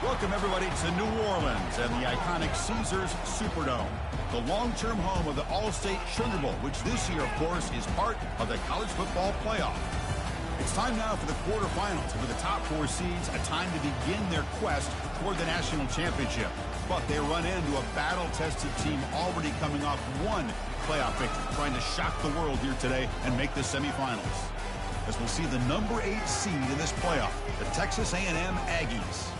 Welcome, everybody, to New Orleans and the iconic Caesars Superdome, the long-term home of the All-State Sugar Bowl, which this year, of course, is part of the college football playoff. It's time now for the quarterfinals, for the top four seeds, a time to begin their quest toward the national championship. But they run into a battle-tested team already coming off one playoff victory, trying to shock the world here today and make the semifinals. As we'll see the number 8 seed in this playoff, the Texas A&M Aggies,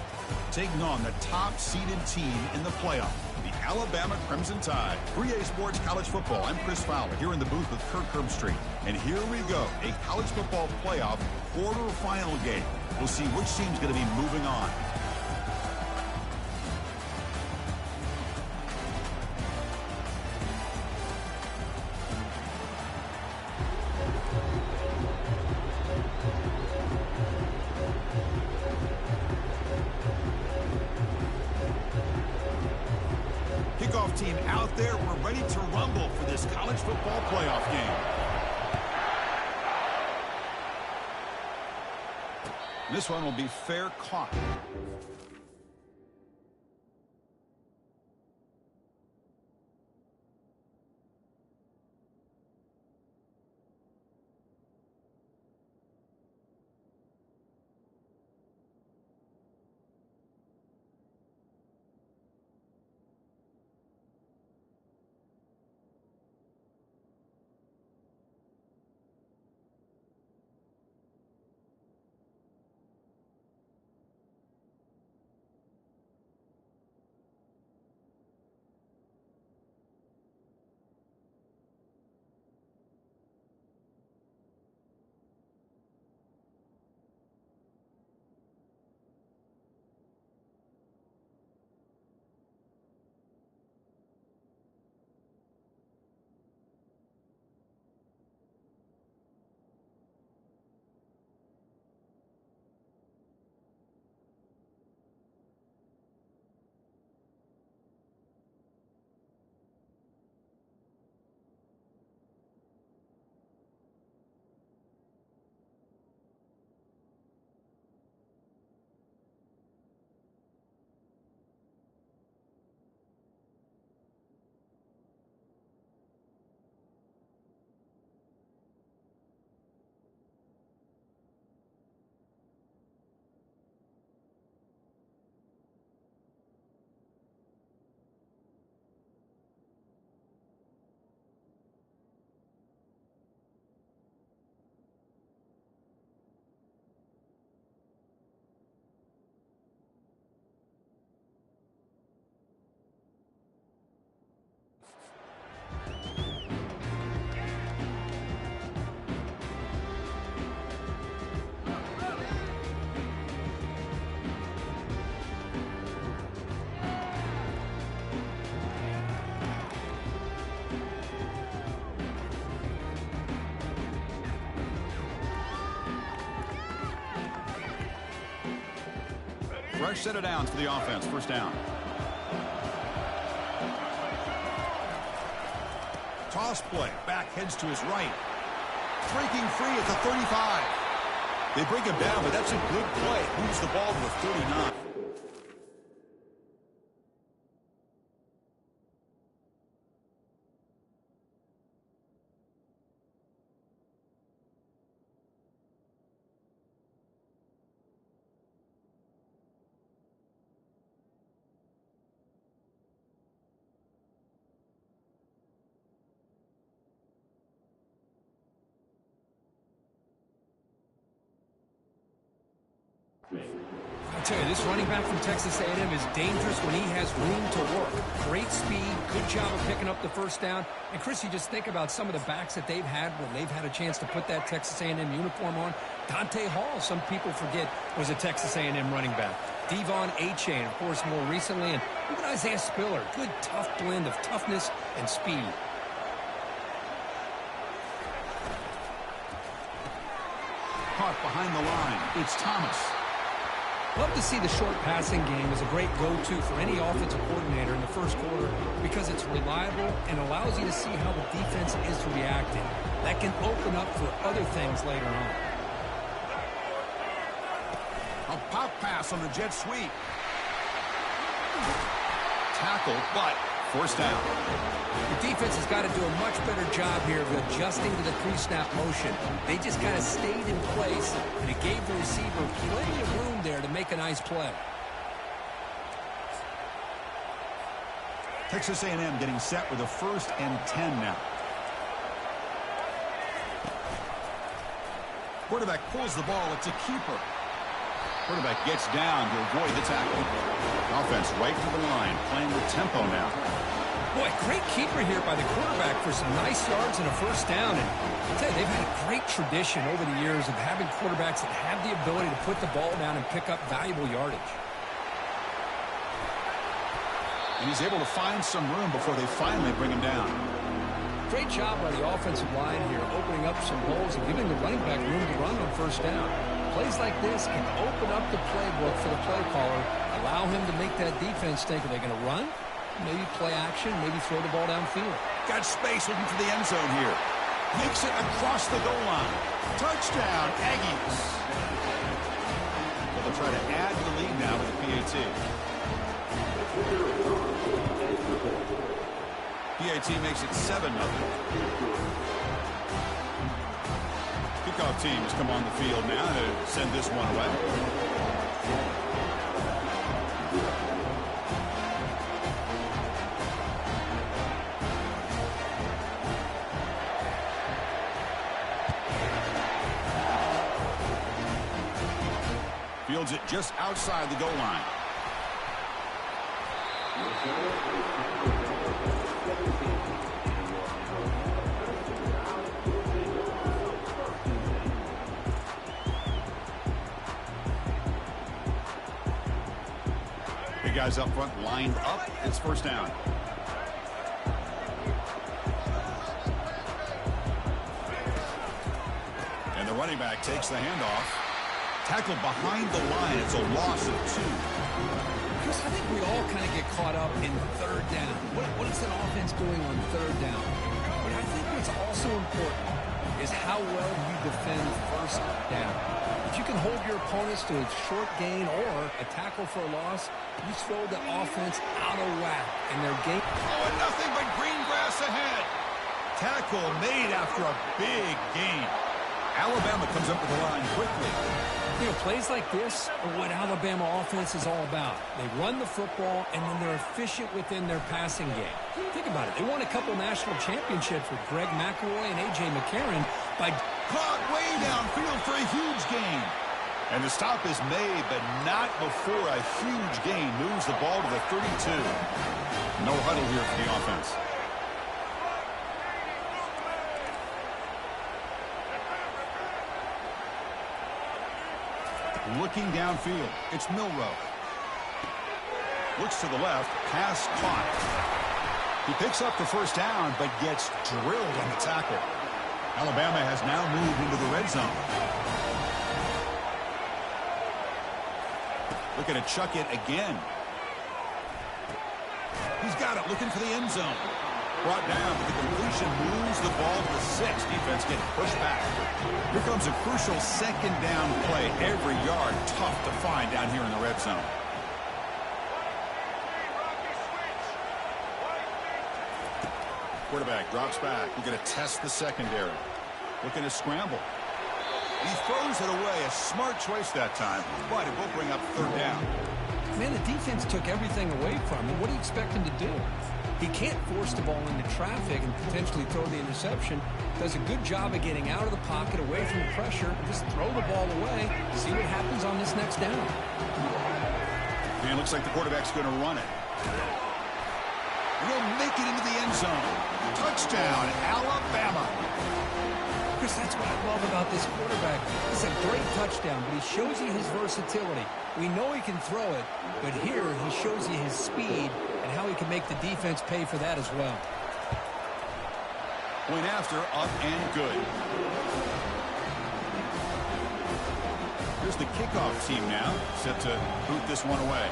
taking on the top-seeded team in the playoff, the Alabama Crimson Tide. 3A Sports College Football. I'm Chris Fowler here in the booth with Kirk Herbstreit. And here we go, a college football playoff quarterfinal game. We'll see which team's going to be moving on. Kickoff team out there. We're ready to rumble for this college football playoff game. This one will be fair caught. Fresh set of downs for the offense. First down. Toss play. Back heads to his right. Breaking free at the 35. They break him down, but that's a good play. Moves the ball to the 39. I tell you, this running back from Texas A&M is dangerous when he has room to work. Great speed, good job of picking up the first down. And, Chris, you just think about some of the backs that they've had when they've had a chance to put that Texas A&M uniform on. Dante Hall, some people forget, was a Texas A&M running back. Devon Achane, of course, more recently. And even Isaiah Spiller, good, tough blend of toughness and speed. Caught behind the line. It's Thomas. Love to see the short passing game as a great go-to for any offensive coordinator in the first quarter because it's reliable and allows you to see how the defense is reacting. That can open up for other things later on. A pop pass on the jet sweep. Tackle, but forced down. The defense has got to do a much better job here of adjusting to the pre-snap motion. They just kind of stayed in place, and it gave the receiver plenty of room there to make a nice play. Texas A&M getting set with a 1st and 10 now. Quarterback pulls the ball. It's a keeper. Quarterback gets down to avoid the tackle. Offense right to the line, playing with tempo now. Boy, great keeper here by the quarterback for some nice yards and a 1st down. And I'll tell you, they've had a great tradition over the years of having quarterbacks that have the ability to put the ball down and pick up valuable yardage. And he's able to find some room before they finally bring him down. Great job by the offensive line here, opening up some holes and giving the running back room to run on 1st down. Plays like this can open up the playbook for the play caller, allow him to make that defense think, are they going to run? Maybe play action, maybe throw the ball downfield. Got space looking for the end zone here. Makes it across the goal line. Touchdown, Aggies. Well, they'll try to add to the lead now with the PAT. PAT makes it 7-0. Kickoff teams come on the field now to send this one away. Fields it just outside the goal line. Big guys up front lined up. It's 1st down. And the running back takes the handoff. Tackle behind the line. It's a loss of 2. Chris, I think we all kind of get caught up in 3rd down. What is that offense doing on 3rd down? But I think what's also important is how well you defend 1st down. If you can hold your opponents to a short gain or a tackle for a loss, you throw the offense out of whack in their game. Oh, and nothing but green grass ahead. Tackle made after a big gain. Alabama comes up with the line quickly. You know, plays like this are what Alabama offense is all about. They run the football, and then they're efficient within their passing game. Think about it. They won a couple national championships with Greg McElroy and A.J. McCarron by... Caught way downfield for a huge gain. And the stop is made, but not before a huge gain moves the ball to the 32. No huddle here for the offense. Looking downfield, it's Milroe. Looks to the left, pass caught. He picks up the 1st down, but gets drilled on the tackle. Alabama has now moved into the red zone. Looking to chuck it again. He's got it, looking for the end zone. Brought down, but the completion moves the ball to the 6. Defense getting pushed back. Here comes a crucial 2nd down play. Every yard tough to find down here in the red zone. Quarterback drops back. We're going to test the secondary. Looking to scramble. He throws it away. A smart choice that time, but it will bring up 3rd down. Man, the defense took everything away from him. What do you expect him to do? He can't force the ball into traffic and potentially throw the interception. Does a good job of getting out of the pocket, away from the pressure, and just throw the ball away. See what happens on this next down. And it looks like the quarterback's going to run it. And he'll make it into the end zone. Touchdown, Alabama. Chris, that's what I love about this quarterback. It's a great touchdown, but he shows you his versatility. We know he can throw it, but here he shows you his speed and how he can make the defense pay for that as well. Point after, up and good. Here's the kickoff team now, set to boot this one away.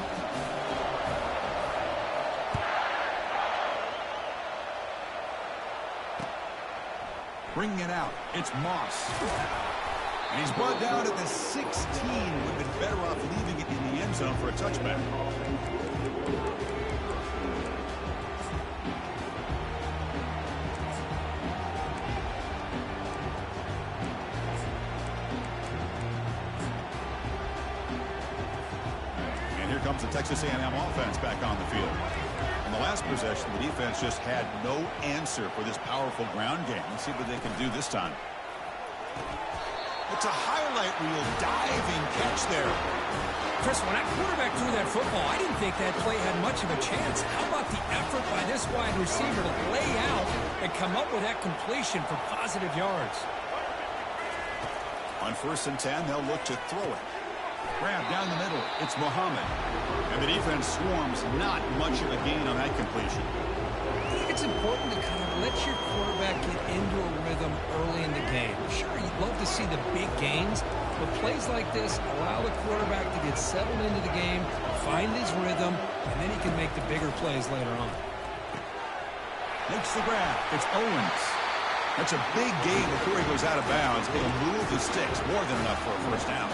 Bringing it out, it's Moss. And he's brought down at the 16. Would have been better off leaving it in the end zone for a touchback. Comes the Texas A&M offense back on the field. In the last possession, the defense just had no answer for this powerful ground game. Let's see what they can do this time. It's a highlight reel diving catch there. Chris, when that quarterback threw that football, I didn't think that play had much of a chance. How about the effort by this wide receiver to lay out and come up with that completion for positive yards? On 1st and 10, they'll look to throw it. Grab down the middle. It's Muhammad. And the defense swarms. Not much of a gain on that completion. I think it's important to kind of let your quarterback get into a rhythm early in the game. Sure, you'd love to see the big gains, but plays like this allow the quarterback to get settled into the game, find his rhythm, and then he can make the bigger plays later on. Makes the grab. It's Owens. That's a big gain before he goes out of bounds. It'll move the sticks. More than enough for a first down.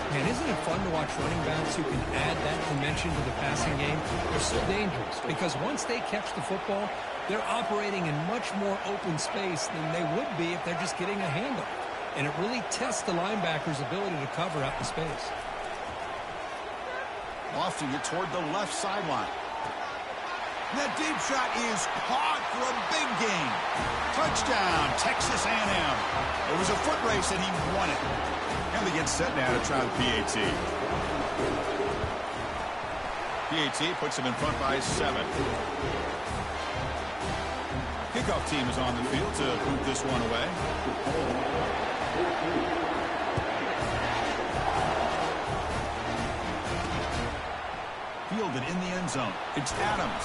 Man, isn't it fun to watch running backs who can add that dimension to the passing game? They're so dangerous because once they catch the football, they're operating in much more open space than they would be if they're just getting a handoff. And it really tests the linebacker's ability to cover out in space. Lofting it toward the left sideline. That deep shot is caught for a big gain. Touchdown, Texas A&M. It was a foot race and he won it. And they get set now to try the PAT. PAT puts him in front by 7. Kickoff team is on the field to boot this one away. Fielded in the end zone. It's Adams.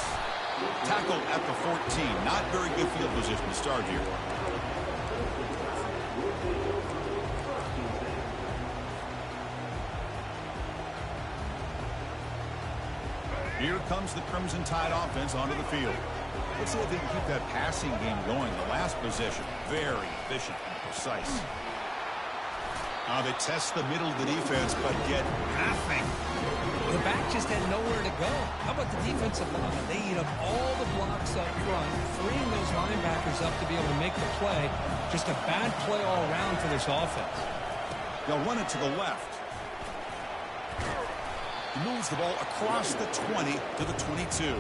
Tackle at the 14. Not very good field position to start here. Here comes the Crimson Tide offense onto the field. Let's see if they can keep that passing game going. The last possession, very efficient and precise. They test the middle of the defense, but get nothing. The back just had nowhere to go. How about the defensive line? They eat up all the blocks up front, freeing those linebackers up to be able to make the play. Just a bad play all around for this offense. They'll run it to the left. He moves the ball across the 20 to the 22.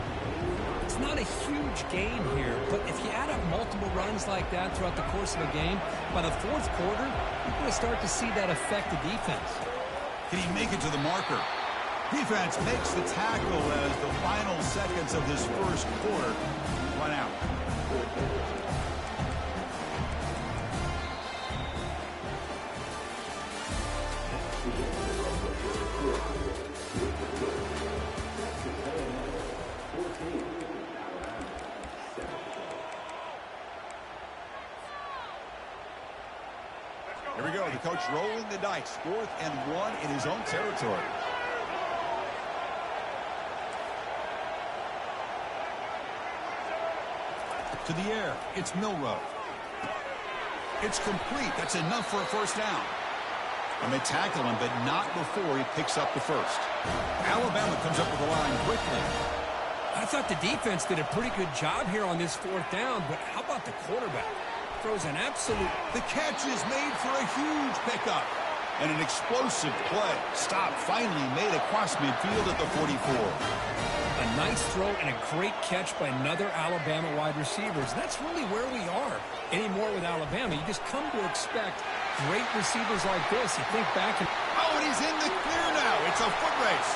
It's not a huge gain here, but if you add up multiple runs like that throughout the course of a game, by the fourth quarter, you're going to start to see that affect the defense. Can he make it to the marker? Defense makes the tackle as the final seconds of this first quarter run out. Here we go. The coach rolling the dice. 4th and 1 in his own territory. To the air. It's Milroe. It's complete. That's enough for a first down. And they tackle him, but not before he picks up the first. Alabama comes up with the line quickly. I thought the defense did a pretty good job here on this 4th down, but how about the quarterback? Throws an absolute... The catch is made for a huge pickup. And an explosive play. Stop finally made across midfield at the 44. A nice throw and a great catch by another Alabama wide receivers. That's really where we are anymore with Alabama. You just come to expect great receivers like this. You think back and... Oh, and he's in the clear now. It's a foot race.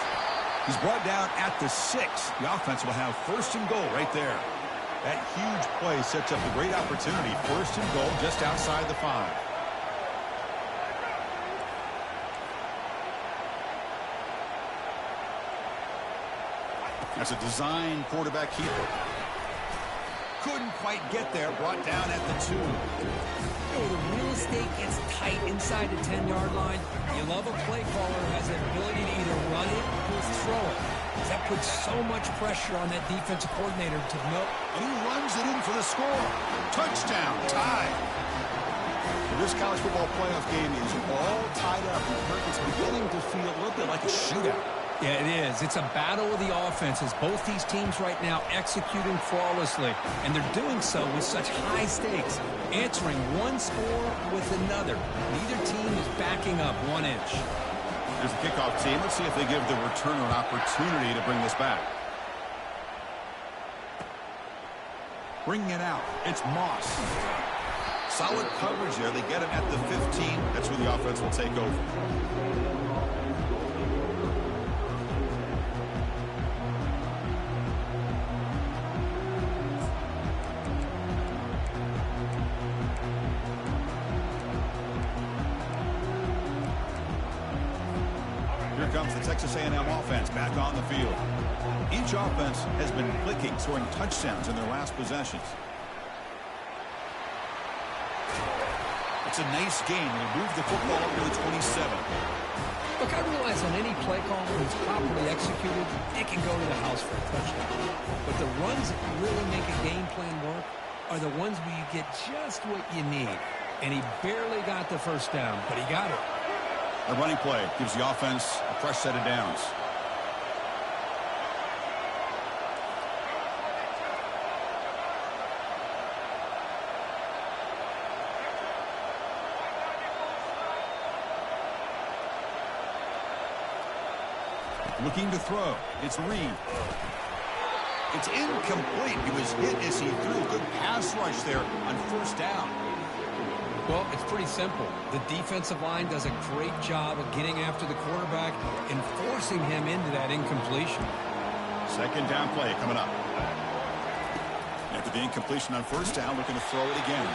He's brought down at the 6. The offense will have 1st and goal right there. That huge play sets up a great opportunity. 1st and goal just outside the 5. That's a design quarterback keeper. Couldn't quite get there. Brought down at the 2. The real estate gets tight inside the 10-yard line. You love a play caller who has the ability to either run it or throw it. That puts so much pressure on that defensive coordinator to know. And he runs it in for the score. Touchdown, tie. This college football playoff game is all tied up. It's beginning to feel a little bit like a shootout. Yeah, it is. It's a battle of the offenses. Both these teams right now executing flawlessly, and they're doing so with such high stakes, answering one score with another. Neither team is backing up 1 inch. There's the kickoff team. Let's see if they give the returner an opportunity to bring this back. Bringing it out. It's Moss. Solid coverage there. They get him at the 15. That's where the offense will take over. Here comes the Texas A&M offense back on the field. Each offense has been clicking, scoring touchdowns in their last possessions. It's a nice game. They move the football up to the 27. Look, I realize on any play call that's properly executed, it can go to the house for a touchdown. But the runs that really make a game plan work are the ones where you get just what you need. And he barely got the first down, but he got it. The running play gives the offense a fresh set of downs. Looking to throw. It's Reed. It's incomplete. He was hit as he threw a good pass rush there on first down. Well, it's pretty simple. The defensive line does a great job of getting after the quarterback and forcing him into that incompletion. Second down play coming up. After the incompletion on first down, looking to throw it again.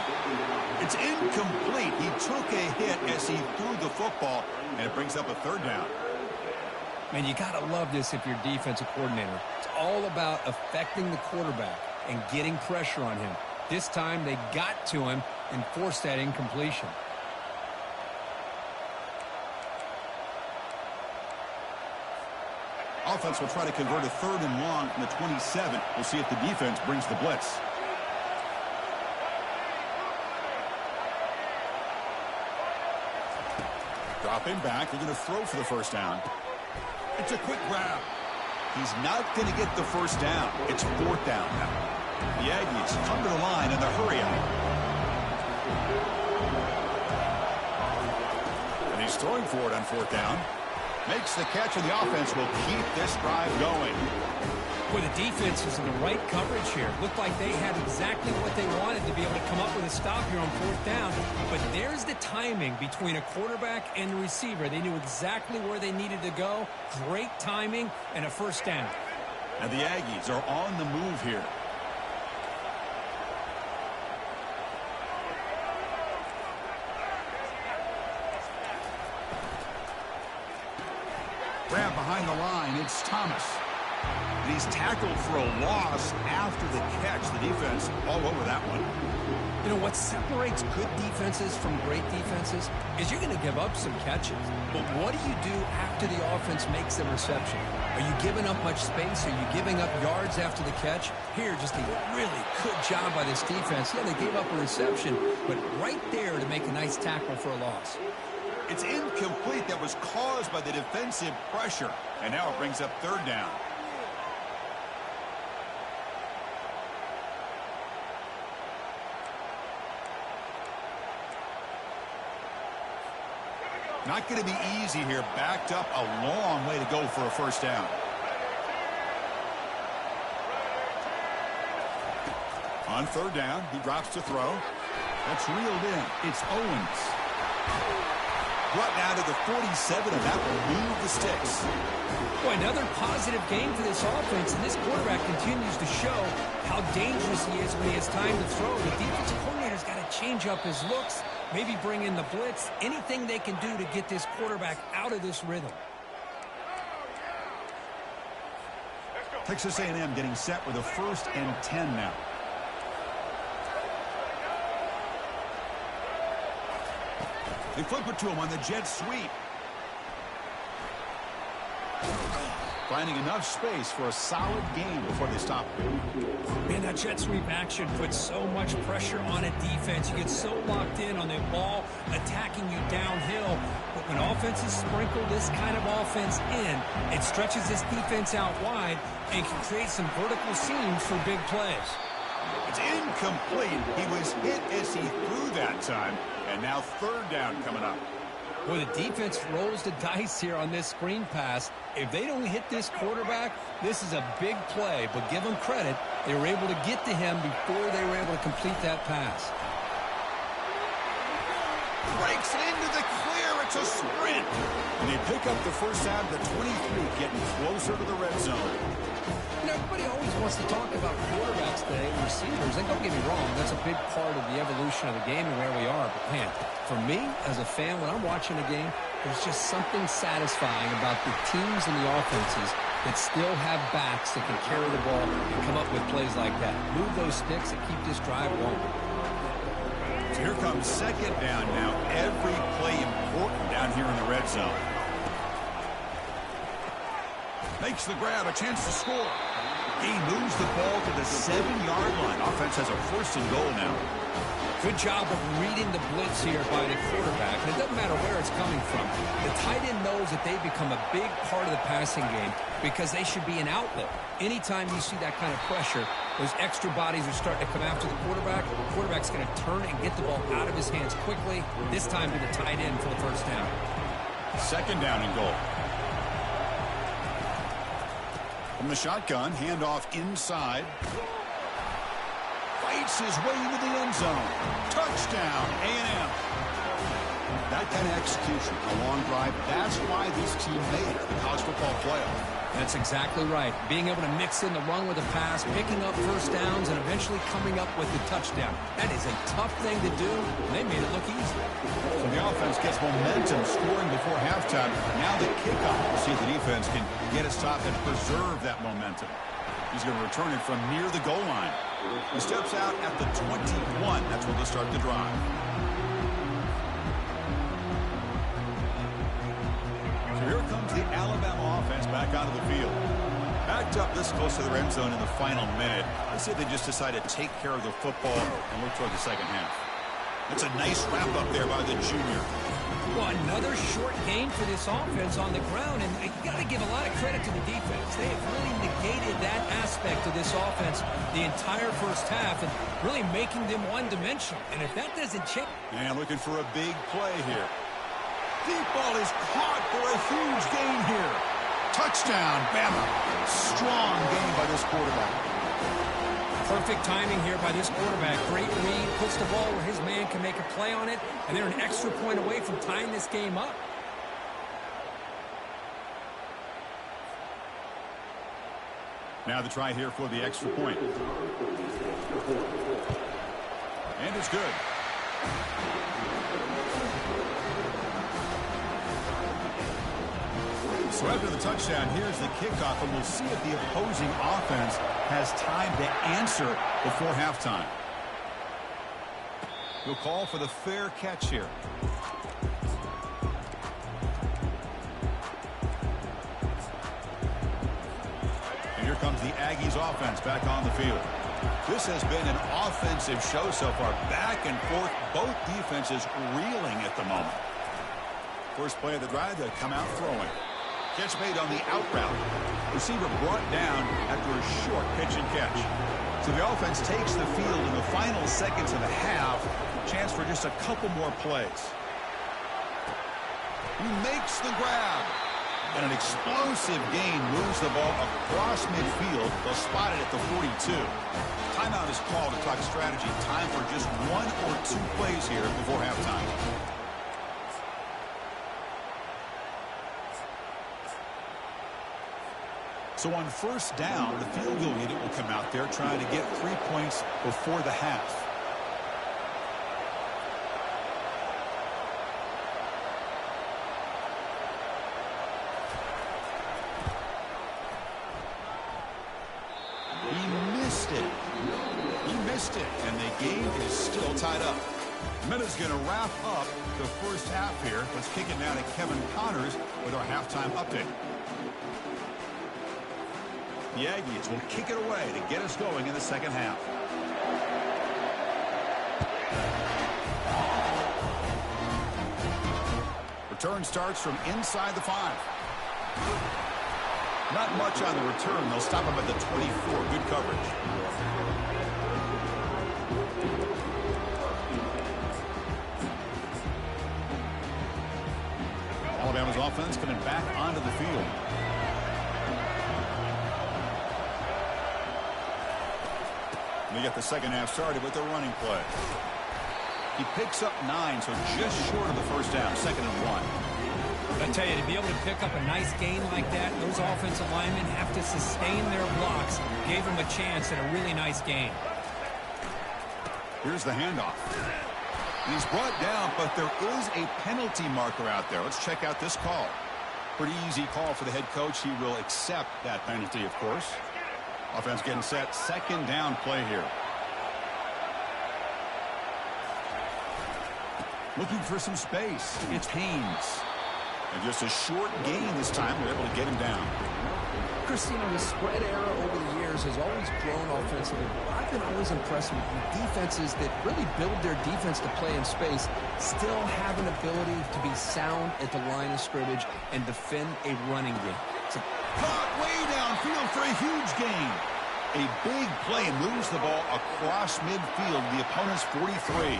It's incomplete. He took a hit as he threw the football, and it brings up a third down. Man, you got to love this if you're a defensive coordinator. It's all about affecting the quarterback and getting pressure on him. This time, they got to him and forced that incompletion. Offense will try to convert a 3rd and long from the 27. We'll see if the defense brings the blitz. Dropping back. They're going to throw for the first down. It's a quick grab. He's not going to get the first down. It's 4th down now. The Aggies come to the line in the hurry up. And he's throwing for it on 4th down. Makes the catch, and the offense will keep this drive going. Boy, the defense was in the right coverage here. Looked like they had exactly what they wanted to be able to come up with a stop here on 4th down. But there's the timing between a quarterback and the receiver. They knew exactly where they needed to go. Great timing and a first down. And the Aggies are on the move here. Grab behind the line. It's Thomas. And he's tackled for a loss after the catch. The defense all over that one. You know, what separates good defenses from great defenses is you're going to give up some catches. But what do you do after the offense makes the reception? Are you giving up much space? Are you giving up yards after the catch? Here, just a really good job by this defense. Yeah, they gave up a reception, but right there to make a nice tackle for a loss. It's incomplete. That was caused by the defensive pressure. And now it brings up 3rd down. Not going to be easy here. Backed up a long way to go for a first down. On 3rd down, he drops to throw. That's reeled in. It's Owens. Brought down to the 47, and that will move the sticks. Boy, another positive game for this offense, and this quarterback continues to show how dangerous he is when he has time to throw. The defensive coordinator's got to change up his looks, maybe bring in the blitz, anything they can do to get this quarterback out of this rhythm. Texas A&M getting set with a 1st and 10 now. They flip it to him on the jet sweep. finding enough space for a solid gain before they stop it. Man, that jet sweep action puts so much pressure on a defense. You get so locked in on the ball attacking you downhill. But when offenses sprinkle this kind of offense in, it stretches this defense out wide and can create some vertical seams for big plays. It's incomplete. He was hit as he threw that time. And now third down coming up. Well, the defense rolls the dice here on this screen pass. If they don't hit this quarterback, this is a big play. But give them credit, they were able to get to him before they were able to complete that pass. Breaks into the clear. It's a sprint. And they pick up the first down to the 23, getting closer to the red zone. You know, everybody always wants to talk about quarterbacks today and receivers. And don't get me wrong, that's a big part of the evolution of the game and where we are. But, man, for me, as a fan, when I'm watching a game, there's just something satisfying about the teams and the offenses that still have backs that can carry the ball and come up with plays like that. Move those sticks and keep this drive going. So here comes second down now. Every play important down here in the red zone. Makes the grab, a chance to score. He moves the ball to the 7-yard line. Offense has a first and goal now. Good job of reading the blitz here by the quarterback. And it doesn't matter where it's coming from. The tight end knows that they become a big part of the passing game because they should be an outlet. Anytime you see that kind of pressure, those extra bodies are starting to come after the quarterback. The quarterback's going to turn and get the ball out of his hands quickly, this time to the tight end for the first down. Second down and goal. From the shotgun, handoff inside. Fights his way into the end zone. Touchdown, A&M. That kind of execution, a long drive, that's why this team made it, the college football playoff. That's exactly right. Being able to mix in the run with a pass, picking up first downs, and eventually coming up with the touchdown. That is a tough thing to do, and they made it look easy. So the offense gets momentum, scoring before halftime. Now the kickoff. We'll see if the defense can get a stop and preserve that momentum. He's going to return it from near the goal line. He steps out at the 21. That's where they'll start the drive. So here comes the Alabama offense back onto the field. Backed up this close to the end zone in the final minute. Let's see if they just decide to take care of the football and look toward the second half. That's a nice wrap up there by the junior. Well, another short gain for this offense on the ground, and you got to give a lot of credit to the defense. They have really negated that aspect of this offense the entire first half and really making them one-dimensional. And if that doesn't change... And looking for a big play here. Deep ball is caught for a huge gain here. Touchdown, Bama. Strong gain by this quarterback. Perfect timing here by this quarterback. Great read, puts the ball where his man can make a play on it, and they're an extra point away from tying this game up. Now the try here for the extra point. And it's good. So after the touchdown, here's the kickoff, and we'll see if the opposing offense has time to answer before halftime. He'll call for the fair catch here. And here comes the Aggies offense back on the field. This has been an offensive show so far. Back and forth, both defenses reeling at the moment. First play of the drive, they'll come out throwing. Catch made on the out route. Receiver brought down after a short pitch and catch. So the offense takes the field in the final seconds of the half. Chance for just a couple more plays. He makes the grab. And an explosive gain moves the ball across midfield. They'll spot it at the 42. Timeout is called to talk strategy. Time for just one or two plays here before halftime. So on first down, the field goal unit will come out there trying to get 3 points before the half. He missed it. He missed it, and the game is still tied up. Minute's going to wrap up the first half here. Let's kick it now to Kevin Connors with our halftime update. The Aggies will kick it away to get us going in the second half. Return starts from inside the 5. Not much on the return. They'll stop him at the 24. Good coverage. Alabama's offense coming back onto the field. We get the second half started with the running play. He picks up 9, so just short of the first down, 2nd and 1. I tell you, to be able to pick up a nice gain like that, those offensive linemen have to sustain their blocks. Gave him a chance at a really nice gain. Here's the handoff. He's brought down, but there is a penalty marker out there. Let's check out this call. Pretty easy call for the head coach. He will accept that penalty, of course. Offense getting set. 2nd down play here. Looking for some space. It's Haynes. And just a short gain this time. They're able to get him down. Christina, the spread era over the years has always grown offensively. I've been always impressed with defenses that really build their defense to play in space, still have an ability to be sound at the line of scrimmage and defend a running game. Caught way downfield for a huge gain. A big play and moves the ball across midfield, the opponent's 43.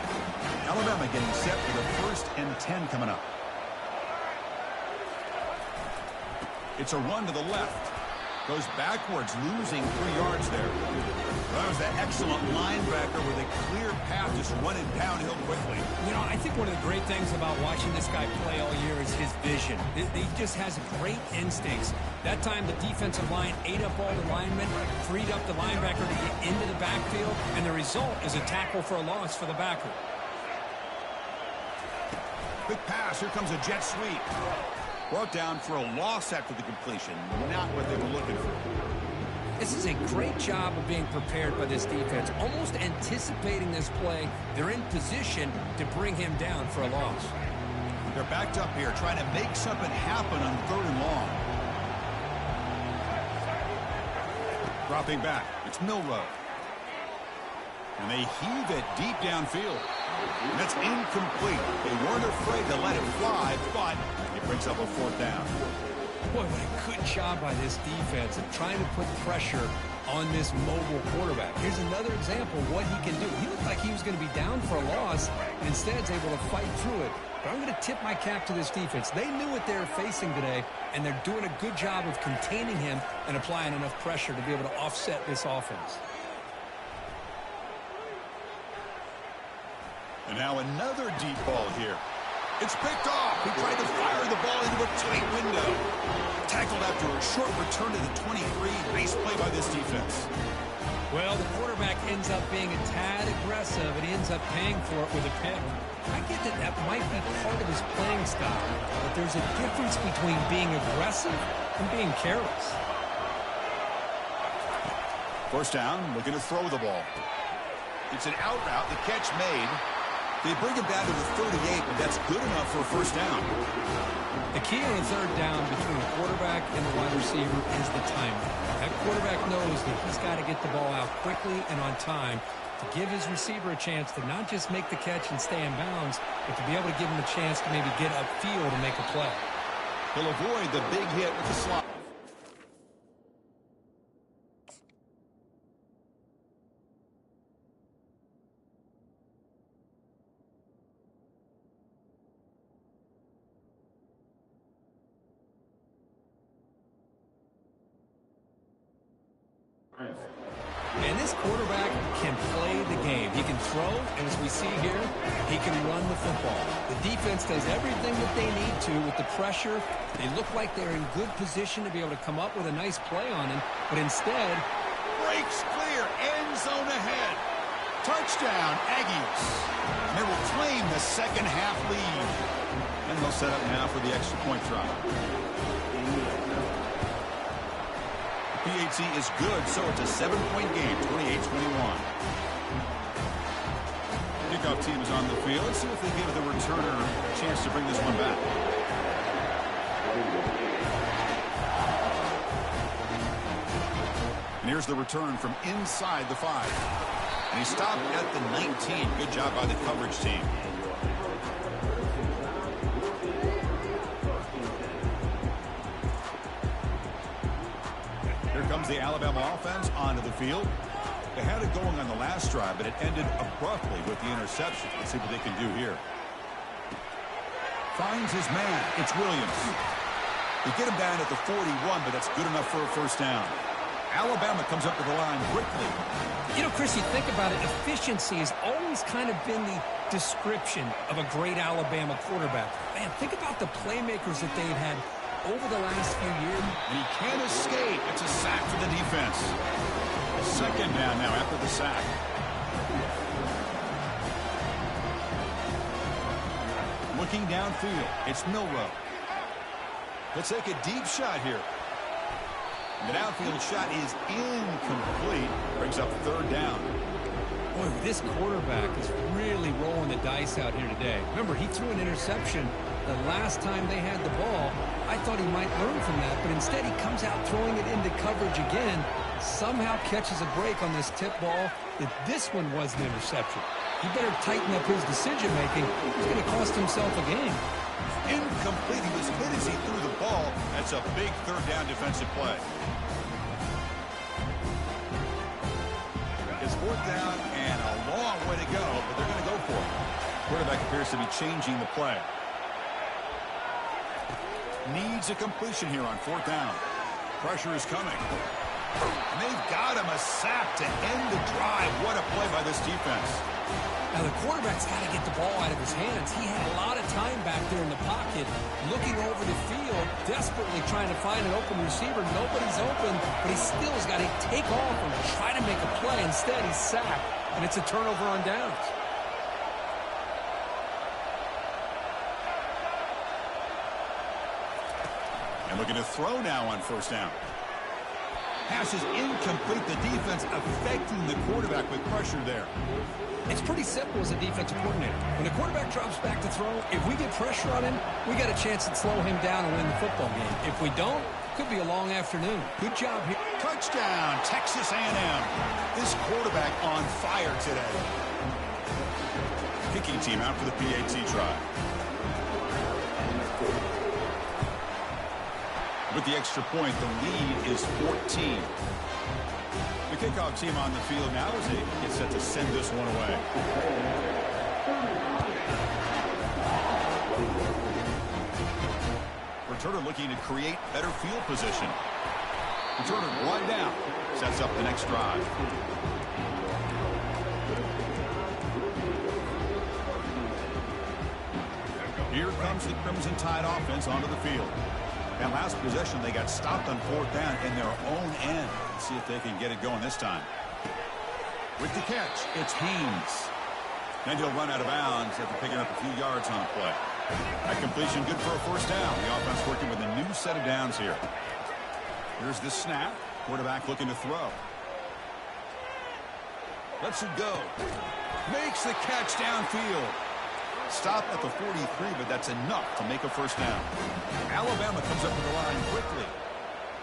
Alabama getting set for the 1st and 10 coming up. It's a run to the left. Goes backwards, losing 3 yards there. That was that excellent linebacker with a clear path, just running downhill quickly. You know, I think one of the great things about watching this guy play all year is his vision. He just has great instincts. That time, the defensive line ate up all the linemen, freed up the linebacker to get into the backfield, and the result is a tackle for a loss for the backer. Quick pass. Here comes a jet sweep. Brought down for a loss after the completion. Not what they were looking for. This is a great job of being prepared by this defense. Almost anticipating this play, they're in position to bring him down for a loss. They're backed up here, trying to make something happen on 3rd and long. Dropping back, it's Milroe. And they heave it deep downfield. And that's incomplete. They weren't afraid to let it fly, but it brings up a 4th down. Boy, what a good job by this defense of trying to put pressure on this mobile quarterback. Here's another example of what he can do. He looked like he was going to be down for a loss, and instead is able to fight through it. But I'm going to tip my cap to this defense. They knew what they were facing today, and they're doing a good job of containing him and applying enough pressure to be able to offset this offense. And now another deep ball here. It's picked off. He tried to fire the ball into a tight window. Tackled after a short return to the 23. Nice play by this defense. Well, the quarterback ends up being a tad aggressive, and he ends up paying for it with a pick. I get that that might be part of his playing style, but there's a difference between being aggressive and being careless. 1st down, looking to throw the ball. It's an out route. The catch made. They bring him down to the 38, but that's good enough for a 1st down. The key on a 3rd down between the quarterback and the wide receiver is the timing. That quarterback knows that he's got to get the ball out quickly and on time to give his receiver a chance to not just make the catch and stay in bounds, but to be able to give him a chance to maybe get upfield and make a play. He'll avoid the big hit with the slot. And this quarterback can play the game. He can throw, and as we see here, he can run the football. The defense does everything that they need to with the pressure. They look like they're in good position to be able to come up with a nice play on him, but instead... Breaks clear, end zone ahead. Touchdown, Aggies. And they will claim the second half lead. And they'll set up now for the extra point try. PAT is good, so it's a 7-point game, 28-21. Kickoff team is on the field. Let's see if they give the returner a chance to bring this one back. here's the return from inside the 5. And he stopped at the 19. Good job by the coverage team. Here comes the Alabama offense onto the field. They had it going on the last drive, but it ended abruptly with the interception. Let's see what they can do here. Finds his man. It's Williams. They get him down at the 41, but that's good enough for a first down. Alabama comes up to the line quickly. You know, Chris, you think about it, efficiency has always kind of been the description of a great Alabama quarterback. Man, think about the playmakers that they've had over the last few years. And he can't escape. It's a sack for the defense. Second down now after the sack. Looking downfield, it's Milroe. Let's take a deep shot here. The downfield shot is incomplete. Brings up third down. Boy, this quarterback is really rolling the dice out here today. Remember, he threw an interception the last time they had the ball. I thought he might learn from that, but instead he comes out throwing it into coverage again. Somehow catches a break on this tip ball that this one was an interception. He better tighten up his decision-making. He's going to cost himself a game. Incomplete. He was hit as he threw the ball. That's a big third down defensive play. It's fourth down and a long way to go, but they're going to go for it. Quarterback appears to be changing the play. Needs a completion here on fourth down. Pressure is coming. And they've got him a sack to end the drive. What a play by this defense. Now, the quarterback's got to get the ball out of his hands. He had a lot of time back there in the pocket, looking over the field, desperately trying to find an open receiver. Nobody's open, but he still has got to take off and try to make a play. Instead, he's sacked, and it's a turnover on downs. And looking to throw now on first down. Pass is incomplete. The defense affecting the quarterback with pressure there. It's pretty simple as a defensive coordinator. When the quarterback drops back to throw, if we get pressure on him, we got a chance to slow him down and win the football game. If we don't, could be a long afternoon. Good job here. Touchdown, Texas A&M. This quarterback on fire today. Kicking team out for the PAT try. With the extra point, the lead is 14. The kickoff team on the field now as they get set to send this one away. Returner looking to create better field position. Returner right down. Sets up the next drive. Here comes the Crimson Tide offense onto the field. That last possession, they got stopped on fourth down in their own end. Let's see if they can get it going this time. With the catch, it's Haynes. And he'll run out of bounds after picking up a few yards on the play. That completion good for a first down. The offense working with a new set of downs here. Here's the snap. Quarterback looking to throw. Lets it go. Makes the catch downfield. Stop at the 43, but that's enough to make a first down. Alabama comes up to the line quickly.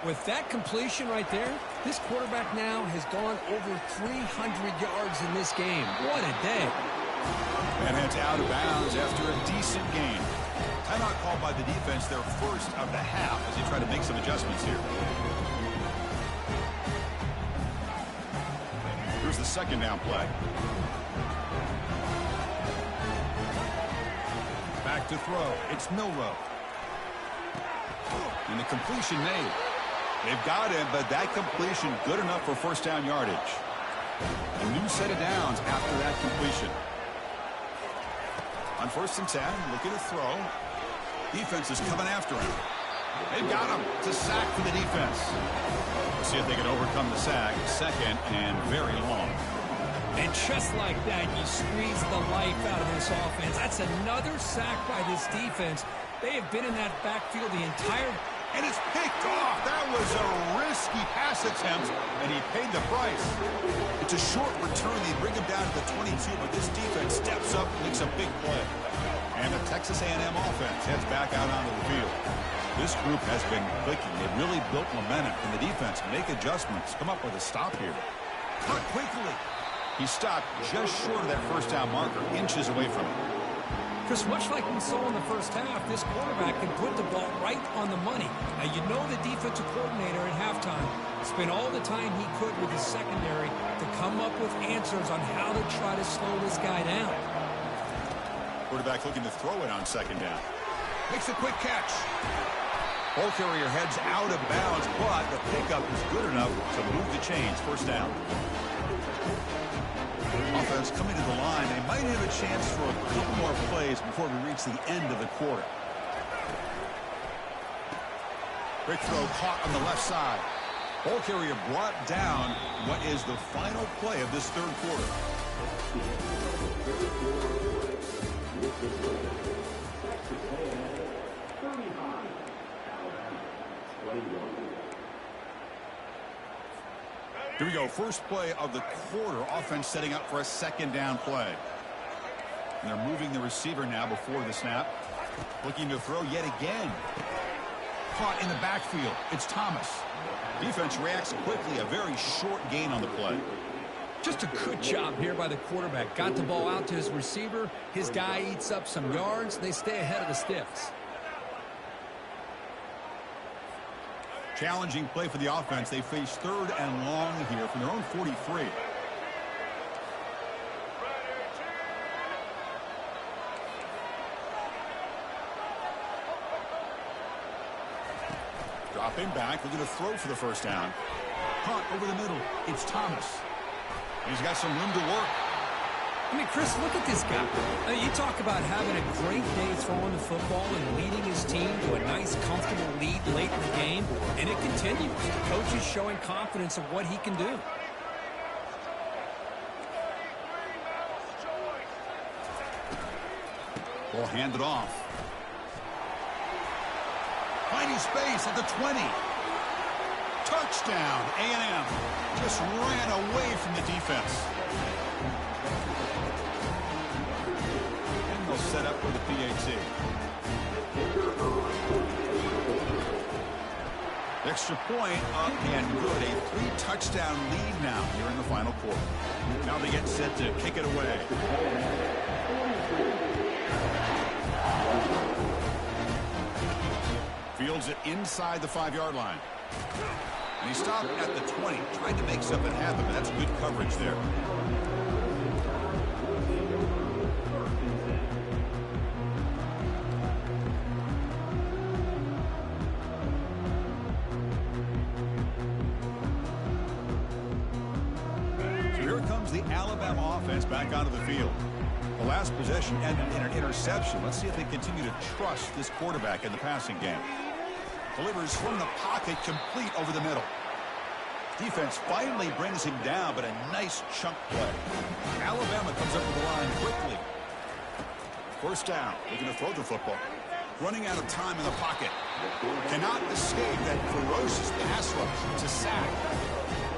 With that completion right there, this quarterback now has gone over 300 yards in this game. What a day. And heads out of bounds after a decent game. Timeout called by the defense, their first of the half, as they try to make some adjustments here. Here's the second down play. Back to throw. It's Milroe. And the completion made. They've got him, but that completion good enough for first down yardage. A new set of downs after that completion. On 1st and 10, looking to throw. Defense is coming after him. They've got him. It's a sack for the defense. We'll see if they can overcome the sack. Second and very long. And just like that, you squeeze the life out of this offense. That's another sack by this defense. They have been in that backfield the entire And it's picked off. That was a risky pass attempt, and he paid the price. It's a short return. They bring him down to the 22, but this defense steps up and makes a big play. And the Texas A&M offense heads back out onto the field. This group has been clicking. They've really built momentum, and the defense make adjustments. Come up with a stop here. Cut quickly. He stopped just short of that first down marker, inches away from it. Chris, much like we saw in the first half, this quarterback can put the ball right on the money. Now, you know the defensive coordinator at halftime spent all the time he could with his secondary to come up with answers on how to try to slow this guy down. Quarterback looking to throw it on second down. Makes a quick catch. Ball carrier heads out of bounds, but the pickup is good enough to move the chains. First down. Offense coming to the line. They might have a chance for a couple more plays before we reach the end of the quarter. Quick throw caught on the left side. Ball carrier brought down. What is the final play of this third quarter? Here we go. First play of the quarter. Offense setting up for a second down play. And they're moving the receiver now before the snap. Looking to throw yet again. Caught in the backfield. It's Thomas. Defense reacts quickly. A very short gain on the play. Just a good job here by the quarterback. Got the ball out to his receiver. His guy eats up some yards. They stay ahead of the sticks. Challenging play for the offense. They face third and long here from their own 43. Dropping back, looking to throw for the first down. Caught over the middle. It's Thomas. He's got some room to work. I mean, Chris, look at this guy. I mean, you talk about having a great day throwing the football and leading his team to a nice, comfortable lead late in the game, and it continues. The coach is showing confidence of what he can do. Ball handed off. Finding space at the 20. Touchdown, A&M. Just ran away from the defense. And they'll set up for the PAT. Extra point up and good. A 3-touchdown lead now here in the final quarter. Now they get set to kick it away. Fields it inside the 5-yard line. And he stopped at the 20. Tried to make something happen, but that's good coverage there. So here comes the Alabama offense back onto the field. The last possession ended in an interception. Let's see if they continue to trust this quarterback in the passing game. Delivers from the pocket, complete over the middle. Defense finally brings him down, but a nice chunk play. Alabama comes up to the line quickly. First down, looking to throw the football. Running out of time in the pocket. Cannot escape that ferocious pass rush. It's a sack.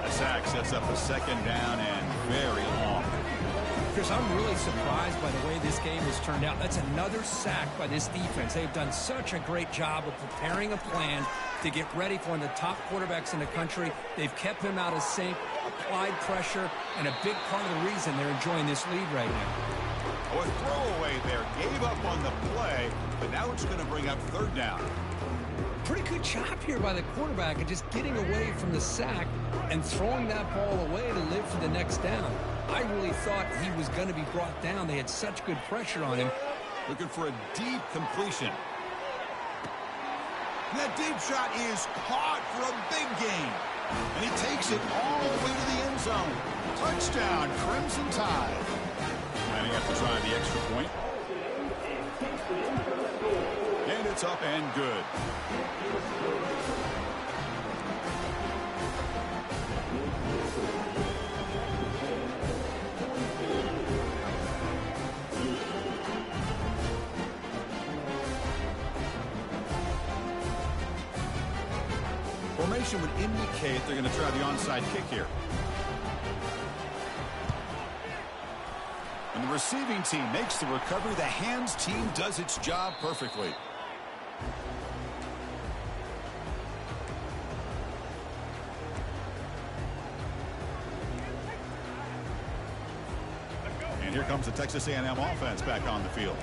A sack sets up a second down and very long. Chris, I'm really surprised by the way this game has turned out. That's another sack by this defense. They've done such a great job of preparing a plan to get ready for one of the top quarterbacks in the country. They've kept him out of sync, applied pressure, and a big part of the reason they're enjoying this lead right now. A throwaway there. Gave up on the play, but now it's going to bring up third down. Pretty good job here by the quarterback of just getting away from the sack and throwing that ball away to live for the next down. I really thought he was going to be brought down. They had such good pressure on him. Looking for a deep completion. And that deep shot is caught for a big gain. And he takes it all the way to the end zone. Touchdown, Crimson Tide. Planning up to try the extra point. And it's up and good. formation would indicate they're going to try the onside kick here. When the receiving team makes the recovery, the hands team does its job perfectly. And here comes the Texas A&M offense back on the field.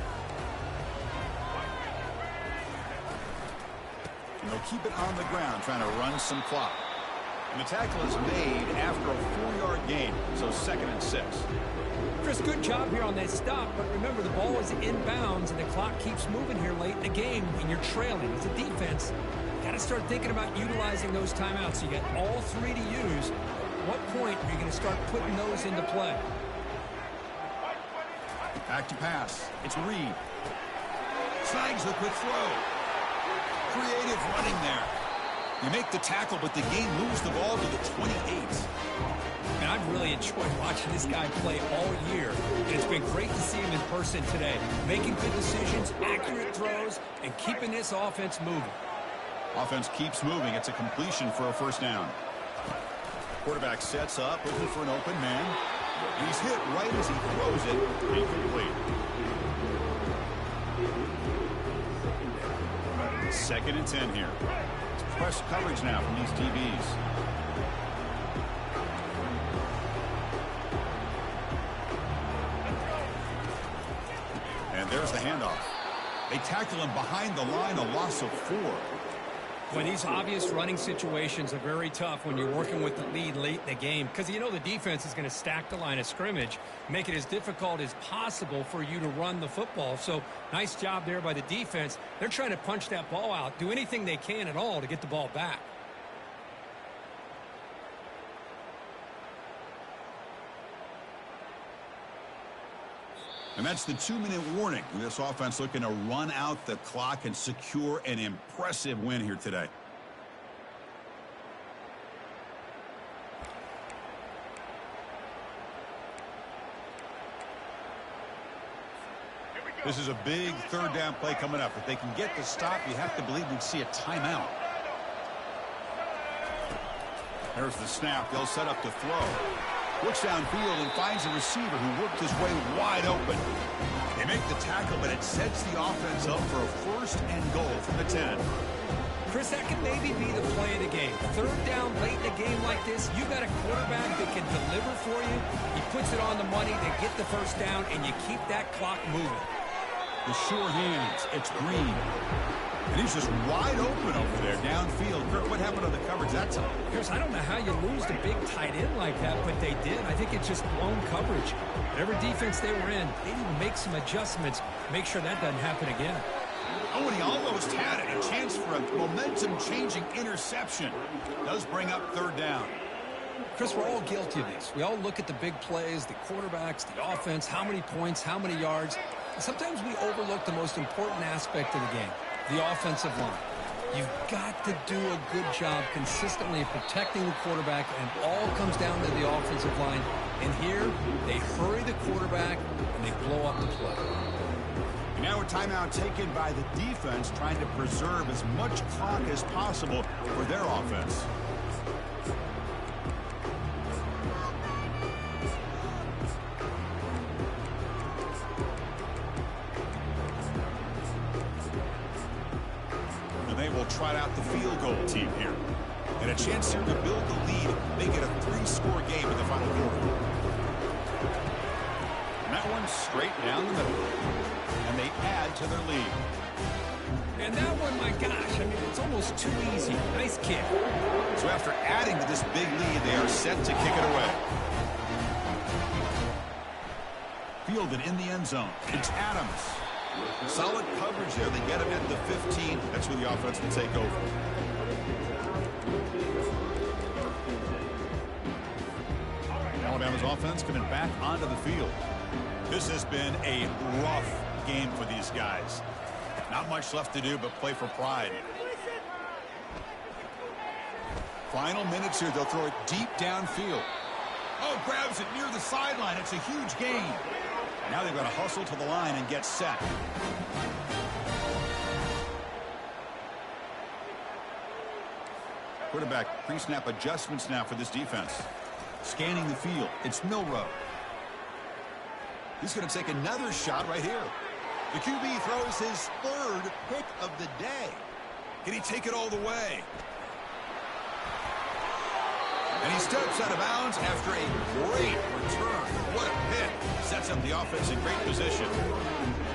And they'll keep it on the ground, trying to run some clock. And the tackle is made after a 4-yard gain, so 2nd and 6. Chris, good job here on that stop, but remember the ball is inbounds and the clock keeps moving here late in the game and you're trailing. As a defense, got to start thinking about utilizing those timeouts. You got all 3 to use. At what point are you going to start putting those into play? Back to pass. It's Reed. Snags the quick throw. Creative running there. You make the tackle, but the game moves the ball to the 28. And I've really enjoyed watching this guy play all year. And it's been great to see him in person today. Making good decisions, accurate throws, and keeping this offense moving. Offense keeps moving. It's a completion for a 1st down. Quarterback sets up, looking for an open man. He's hit right as he throws it. Incomplete. 2nd and 10 here. It's press coverage now from these DBs. And there's the handoff. They tackle him behind the line, a loss of 4. When these obvious running situations are very tough when you're working with the lead late in the game because you know the defense is going to stack the line of scrimmage, make it as difficult as possible for you to run the football. So nice job there by the defense. They're trying to punch that ball out, do anything they can at all to get the ball back. And that's the 2-minute warning. This offense looking to run out the clock and secure an impressive win here today. This is a big 3rd down play coming up. If they can get the stop, you have to believe we'd see a timeout. There's the snap. They'll set up the throw. Looks downfield and finds a receiver who worked his way wide open. They make the tackle, but it sets the offense up for a 1st and goal from the 10. Chris, that could maybe be the play of the game. 3rd down late in a game like this, you got a quarterback that can deliver for you. He puts it on the money to get the 1st down, and you keep that clock moving. The sure hands. It's Green. And he's just wide open over there downfield. Kirk, what happened to the coverage that time? Chris, I don't know how you lose the big tight end like that, but they did. I think it's just blown coverage. Whatever defense they were in, they need to make some adjustments to make sure that doesn't happen again. Oh, and he almost had it. A chance for a momentum-changing interception. Does bring up 3rd down. Chris, we're all guilty of this. We all look at the big plays, the quarterbacks, the offense, how many points, how many yards. And sometimes we overlook the most important aspect of the game. The offensive line. You've got to do a good job consistently protecting the quarterback, and it all comes down to the offensive line. And here, they hurry the quarterback, and they blow up the play. And now a timeout taken by the defense, trying to preserve as much clock as possible for their offense. Trot out the field goal team here. And a chance here to build the lead, make it a 3-score game in the final quarter. And that one straight down the middle. And they add to their lead. And that one, my gosh, I mean, it's almost too easy. Nice kick. So after adding to this big lead, they are set to kick it away. Fielded in the end zone. It's Adams. Solid coverage there. They get him at the 15. That's where the offense will take over. Alabama's offense coming back onto the field. This has been a rough game for these guys. Not much left to do but play for pride. Final minutes here. They'll throw it deep downfield. Oh, grabs it near the sideline. It's a huge gain. Now they've got to hustle to the line and get set. Quarterback pre-snap adjustments now for this defense. Scanning the field. It's Milroe. He's going to take another shot right here. The QB throws his third pick of the day. Can he take it all the way? And he steps out of bounds after a great return. What a pick. Sets up the offense in great position.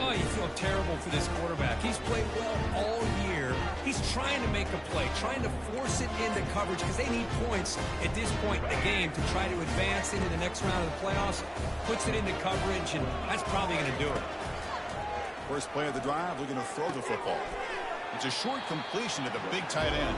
Oh, you feel terrible for this quarterback. He's played well all year. He's trying to make a play, trying to force it into coverage because they need points at this point in the game to try to advance into the next round of the playoffs. Puts it into coverage, and that's probably going to do it. First play of the drive, looking to throw the football. It's a short completion to the big tight end.